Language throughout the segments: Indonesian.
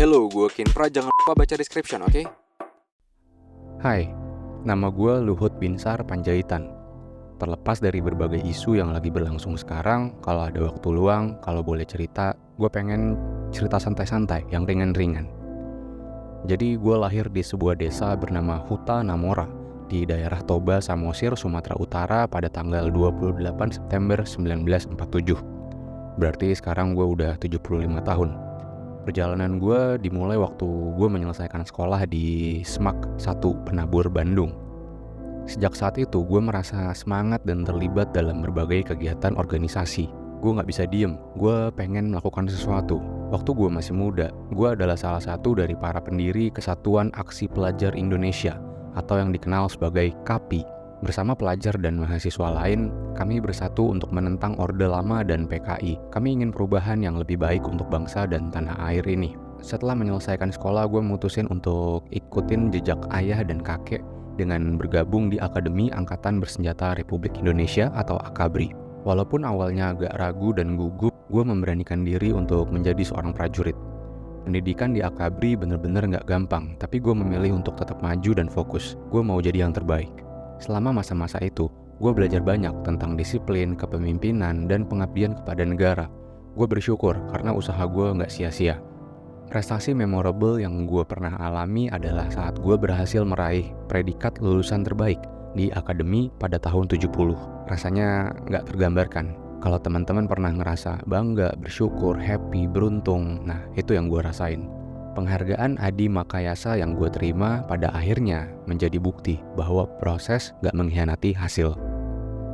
Hello, gue Kinpra, jangan lupa baca description, oke? Hai, nama gue Luhut Binsar Panjaitan. Terlepas dari berbagai isu yang lagi berlangsung sekarang, kalau ada waktu luang, kalau boleh cerita, gue pengen cerita santai-santai yang ringan-ringan. Jadi gue lahir di sebuah desa bernama Huta Namora di daerah Toba, Samosir, Sumatera Utara pada tanggal 28 September 1947. Berarti sekarang gue udah 75 tahun. Perjalanan gue dimulai waktu gue menyelesaikan sekolah di SMAK 1 Penabur, Bandung. Sejak saat itu gue merasa semangat dan terlibat dalam berbagai kegiatan organisasi. Gue gak bisa diem, gue pengen melakukan sesuatu. Waktu gue masih muda, gue adalah salah satu dari para pendiri Kesatuan Aksi Pelajar Indonesia atau yang dikenal sebagai KAPI. Bersama pelajar dan mahasiswa lain, kami bersatu untuk menentang Orde Lama dan PKI. Kami ingin perubahan yang lebih baik untuk bangsa dan tanah air ini. Setelah menyelesaikan sekolah, gue mutusin untuk ikutin jejak ayah dan kakek dengan bergabung di Akademi Angkatan Bersenjata Republik Indonesia atau AKABRI. Walaupun awalnya agak ragu dan gugup, gue memberanikan diri untuk menjadi seorang prajurit. Pendidikan di AKABRI bener-bener gak gampang, tapi gue memilih untuk tetap maju dan fokus. Gue mau jadi yang terbaik. Selama masa-masa itu, gue belajar banyak tentang disiplin, kepemimpinan, dan pengabdian kepada negara. Gue bersyukur karena usaha gue gak sia-sia. Prestasi memorable yang gue pernah alami adalah saat gue berhasil meraih predikat lulusan terbaik di akademi pada tahun 70. Rasanya gak tergambarkan. Kalau teman-teman pernah ngerasa bangga, bersyukur, happy, beruntung, nah itu yang gue rasain. Penghargaan Adi Makayasa yang gue terima pada akhirnya menjadi bukti bahwa proses gak mengkhianati hasil.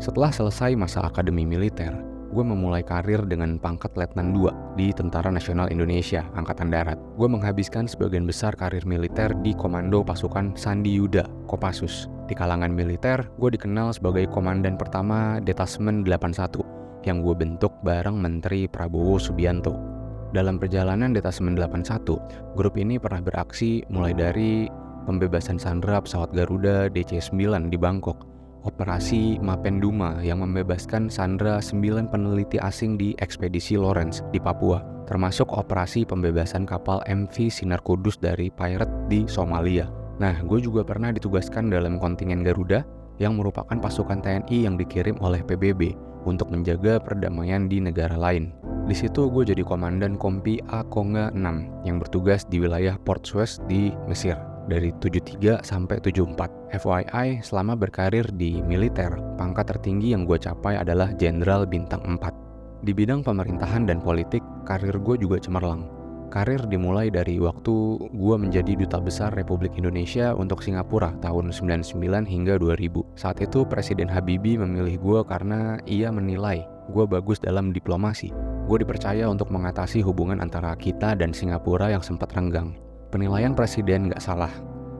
Setelah selesai masa akademi militer, gue memulai karir dengan pangkat Letnan 2 di Tentara Nasional Indonesia, Angkatan Darat. Gue menghabiskan sebagian besar karir militer di Komando Pasukan Sandi Yuda, Kopassus. Di kalangan militer, gue dikenal sebagai Komandan Pertama Detasmen 81 yang gue bentuk bareng Menteri Prabowo Subianto. Dalam perjalanan Detasmen 81, grup ini pernah beraksi mulai dari pembebasan sandera pesawat Garuda DC-9 di Bangkok, Operasi Mapenduma yang membebaskan sandera 9 peneliti asing di ekspedisi Lawrence di Papua, termasuk operasi pembebasan kapal MV Sinar Kudus dari pirate di Somalia. Nah, gue juga pernah ditugaskan dalam kontingen Garuda yang merupakan pasukan TNI yang dikirim oleh PBB untuk menjaga perdamaian di negara lain. Di situ gue jadi komandan Kompi A Konga 6 yang bertugas di wilayah Port Suez di Mesir dari 73 sampai 74. FYI, selama berkarir di militer, pangkat tertinggi yang gue capai adalah Jenderal Bintang 4. Di bidang pemerintahan dan politik, karir gue juga cemerlang. Karir dimulai dari waktu gue menjadi Duta Besar Republik Indonesia untuk Singapura tahun 99 hingga 2000. Saat itu Presiden Habibie memilih gue karena ia menilai gue bagus dalam diplomasi. Gue dipercaya untuk mengatasi hubungan antara kita dan Singapura yang sempat renggang. Penilaian Presiden gak salah,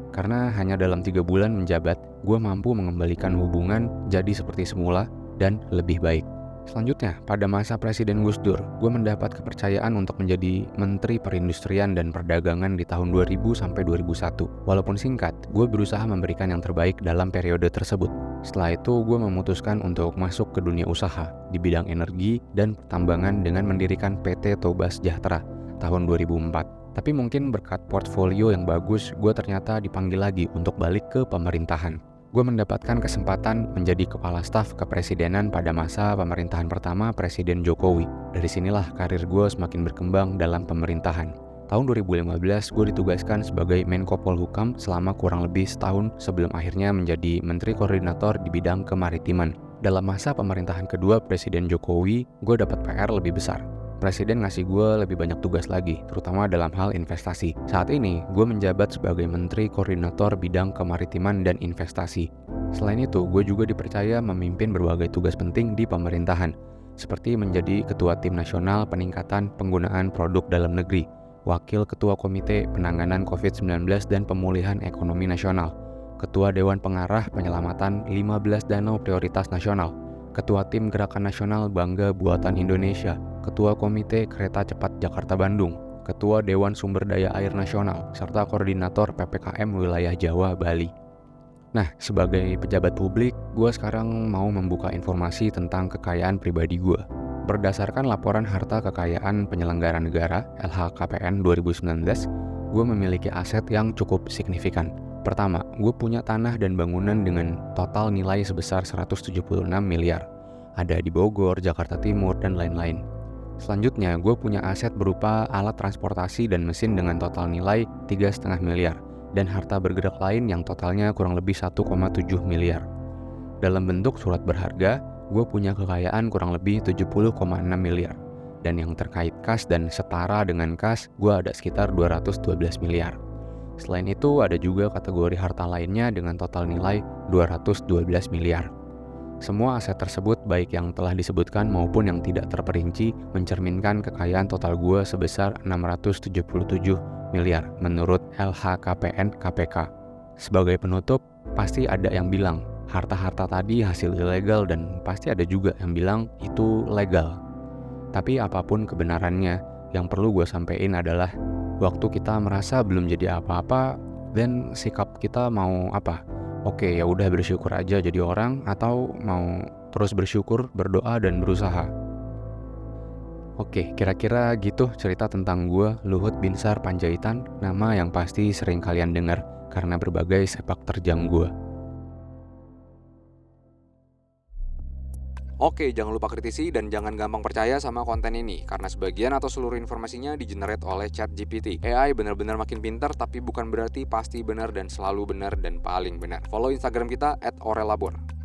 karena hanya dalam 3 bulan menjabat, gue mampu mengembalikan hubungan jadi seperti semula dan lebih baik. Selanjutnya, pada masa Presiden Gus Dur, gue mendapat kepercayaan untuk menjadi Menteri Perindustrian dan Perdagangan di tahun 2000 sampai 2001. Walaupun singkat, gue berusaha memberikan yang terbaik dalam periode tersebut. Setelah itu, gue memutuskan untuk masuk ke dunia usaha di bidang energi dan pertambangan dengan mendirikan PT Toba Sejahtera tahun 2004. Tapi mungkin berkat portfolio yang bagus, gue ternyata dipanggil lagi untuk balik ke pemerintahan. Gue mendapatkan kesempatan menjadi kepala staf kepresidenan pada masa pemerintahan pertama Presiden Jokowi. Dari sinilah karir gue semakin berkembang dalam pemerintahan. Tahun 2015, gue ditugaskan sebagai Menko Polhukam selama kurang lebih setahun sebelum akhirnya menjadi Menteri Koordinator di bidang kemaritiman. Dalam masa pemerintahan kedua Presiden Jokowi, gue dapat PR lebih besar. Presiden ngasih gue lebih banyak tugas lagi, terutama dalam hal investasi. Saat ini, gue menjabat sebagai Menteri Koordinator Bidang Kemaritiman dan Investasi. Selain itu, gue juga dipercaya memimpin berbagai tugas penting di pemerintahan, seperti menjadi Ketua Tim Nasional Peningkatan Penggunaan Produk Dalam Negeri, Wakil Ketua Komite Penanganan COVID-19 dan Pemulihan Ekonomi Nasional, Ketua Dewan Pengarah Penyelamatan 15 Danau Prioritas Nasional, Ketua Tim Gerakan Nasional Bangga Buatan Indonesia, Ketua Komite Kereta Cepat Jakarta-Bandung, Ketua Dewan Sumber Daya Air Nasional, serta Koordinator PPKM Wilayah Jawa, Bali. Nah, sebagai pejabat publik, gue sekarang mau membuka informasi tentang kekayaan pribadi gue. Berdasarkan laporan harta kekayaan penyelenggara negara LHKPN 2019, gue memiliki aset yang cukup signifikan. Pertama, gue punya tanah dan bangunan dengan total nilai sebesar 176 miliar. Ada di Bogor, Jakarta Timur, dan lain-lain. Selanjutnya, gue punya aset berupa alat transportasi dan mesin dengan total nilai 3,5 miliar dan harta bergerak lain yang totalnya kurang lebih 1,7 miliar. Dalam bentuk surat berharga, gue punya kekayaan kurang lebih 70,6 miliar. Dan yang terkait kas dan setara dengan kas, gue ada sekitar 212 miliar. Selain itu, ada juga kategori harta lainnya dengan total nilai 212 miliar. Semua aset tersebut, baik yang telah disebutkan maupun yang tidak terperinci, mencerminkan kekayaan total gue sebesar 677 miliar menurut LHKPN KPK. Sebagai penutup, pasti ada yang bilang, harta-harta tadi hasil ilegal dan pasti ada juga yang bilang itu legal. Tapi apapun kebenarannya, yang perlu gue sampein adalah waktu kita merasa belum jadi apa-apa dan sikap kita mau apa? Oke, ya udah bersyukur aja jadi orang atau mau terus bersyukur, berdoa dan berusaha. Oke, kira-kira gitu cerita tentang gue, Luhut Binsar Panjaitan, nama yang pasti sering kalian dengar karena berbagai sepak terjang gue. Oke, jangan lupa kritisi dan jangan gampang percaya sama konten ini karena sebagian atau seluruh informasinya di-generate oleh ChatGPT. AI benar-benar makin pintar tapi bukan berarti pasti benar dan selalu benar dan paling benar. Follow Instagram kita @orelabor.